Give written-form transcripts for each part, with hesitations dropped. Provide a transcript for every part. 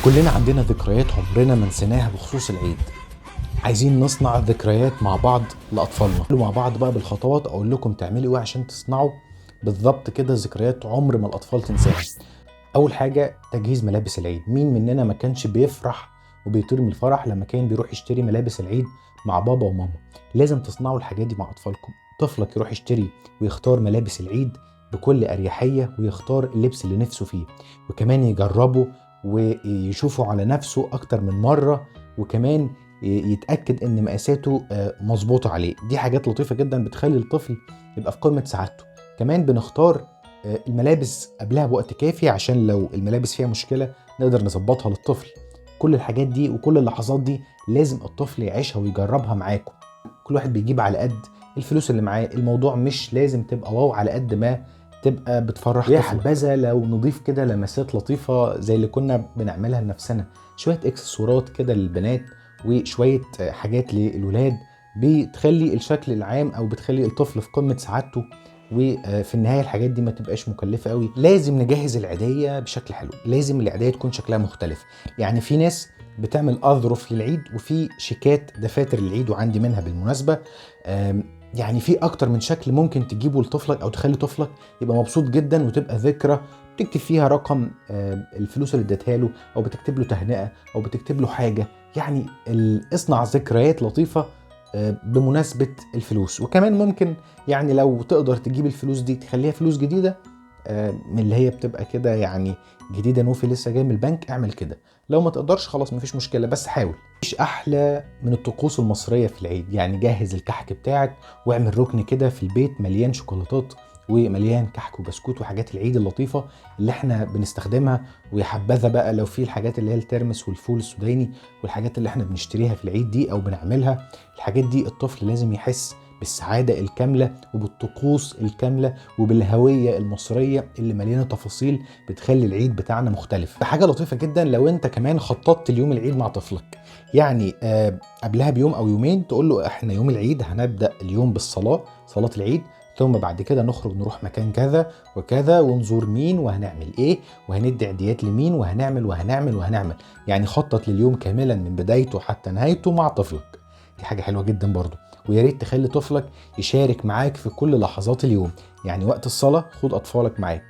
كلنا عندنا ذكريات عمرنا ما نسيناها بخصوص العيد. عايزين نصنع ذكريات مع بعض لأطفالنا، مع بعض بقى بالخطوات أقول لكم تعملوا إيه عشان تصنعوا بالظبط كده ذكريات عمر ما الأطفال تنساها. أول حاجة تجهيز ملابس العيد. مين مننا ما كانش بيفرح وبيطير من الفرح لما كان بيروح يشتري ملابس العيد مع بابا وماما؟ لازم تصنعوا الحاجات دي مع أطفالكم. طفلك يروح يشتري ويختار ملابس العيد بكل أريحية، ويختار اللبس اللي نفسه فيه، وكمان يجربه ويشوفه على نفسه أكتر من مرة، وكمان يتأكد ان مقاساته مظبوطة عليه. دي حاجات لطيفة جدا بتخلي الطفل يبقى في قمة سعادته. كمان بنختار الملابس قبلها بوقت كافي عشان لو الملابس فيها مشكلة نقدر نظبطها للطفل. كل الحاجات دي وكل اللحظات دي لازم الطفل يعيشها ويجربها معاكم. كل واحد بيجيب على قد الفلوس اللي معاه. الموضوع مش لازم تبقى واو على قد ما تبقى بتفرح. يا حبذا لو نضيف كده لمسات لطيفة زي اللي كنا بنعملها لنفسنا، شوية اكسسوارات كده للبنات وشوية حاجات للولاد بتخلي الشكل العام او بتخلي الطفل في قمة سعادته. وفي النهاية الحاجات دي ما تبقاش مكلفة قوي. لازم نجهز العيدية بشكل حلو. لازم العيدية تكون شكلها مختلف. يعني في ناس بتعمل اظرف للعيد، وفي شيكات دفاتر للعيد، وعندي منها بالمناسبة. يعني في اكتر من شكل ممكن تجيبه لطفلك او تخلي طفلك يبقى مبسوط جدا، وتبقى ذكرى بتكتب فيها رقم الفلوس اللي اديتها له، او بتكتب له تهنئة، او بتكتب له حاجة. يعني اصنع ذكريات لطيفة بمناسبة الفلوس. وكمان ممكن يعني لو تقدر تجيب الفلوس دي تخليها فلوس جديدة، من اللي هي بتبقى كده يعني جديدة نوفي لسه جاي من البنك، اعمل كده. لو ما تقدرش خلاص مفيش مشكلة، بس حاول. مش احلى من الطقوس المصرية في العيد. يعني جهز الكحك بتاعك واعمل ركن كده في البيت مليان شوكولاتات ومليان كحك وبسكوت وحاجات العيد اللطيفة اللي احنا بنستخدمها. ويا حبذا بقى لو في الحاجات اللي هي الترمس والفول السوداني والحاجات اللي احنا بنشتريها في العيد دي او بنعملها. الحاجات دي الطفل لازم يحس بالسعادة الكاملة وبالطقوس الكاملة وبالهوية المصرية اللي مليانة تفاصيل بتخلي العيد بتاعنا مختلف. حاجة لطيفة جدا لو انت كمان خططت اليوم العيد مع طفلك. يعني قبلها بيوم او يومين تقول له احنا يوم العيد هنبدأ اليوم بالصلاة، صلاة العيد، ثم بعد كده نخرج نروح مكان كذا وكذا ونزور مين وهنعمل ايه وهندي عيديات لمين وهنعمل وهنعمل وهنعمل. يعني خطط لليوم كاملا من بدايته حتى نهايته مع طفلك. دي حاجة حلوة جدا برضو. ويا ريت تخلي طفلك يشارك معاك في كل لحظات اليوم. يعني وقت الصلاة خد أطفالك معاك،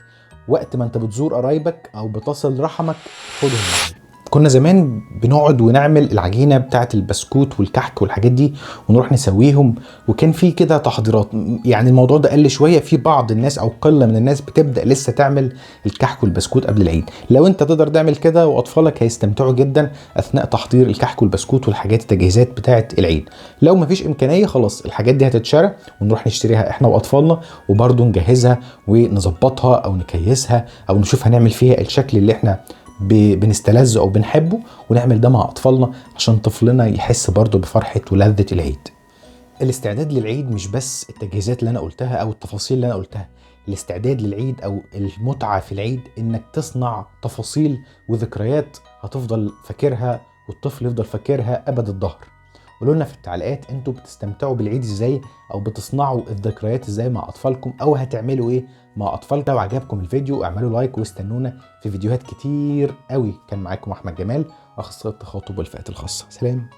وقت ما انت بتزور قرايبك أو بتصل رحمك خدهم معاك. كنا زمان بنقعد ونعمل العجينة بتاعت البسكوت والكحك والحاجات دي ونروح نسويهم، وكان في كده تحضيرات. يعني الموضوع ده قل شوية. في بعض الناس أو قلة من الناس بتبدأ لسه تعمل الكحك والبسكوت قبل العيد. لو انت تقدر تعمل كده وأطفالك هيستمتعوا جدا أثناء تحضير الكحك والبسكوت والحاجات التجهيزات بتاعت العيد. لو مفيش إمكانية خلاص الحاجات دي هتتشرى ونروح نشتريها احنا وأطفالنا، وبرضه نجهزها ونظبطها أو نكيسها أو نشوف هنعمل فيها الشكل اللي احنا بنستلذه او بنحبه، ونعمل ده مع اطفالنا عشان طفلنا يحس برضه بفرحة ولذة العيد. الاستعداد للعيد مش بس التجهيزات اللي انا قلتها او التفاصيل اللي انا قلتها. الاستعداد للعيد او المتعة في العيد انك تصنع تفاصيل وذكريات هتفضل فاكرها والطفل يفضل فاكرها ابد الدهر. قولوا لنا في التعليقات انتوا بتستمتعوا بالعيد ازاي، او بتصنعوا الذكريات ازاي مع اطفالكم، او هتعملوا ايه مع اطفالكم. لو عجبكم الفيديو اعملوا لايك واستنونا في فيديوهات كتير قوي. كان معاكم احمد جمال، اخصائي التخاطب والفئات الخاصة. سلام.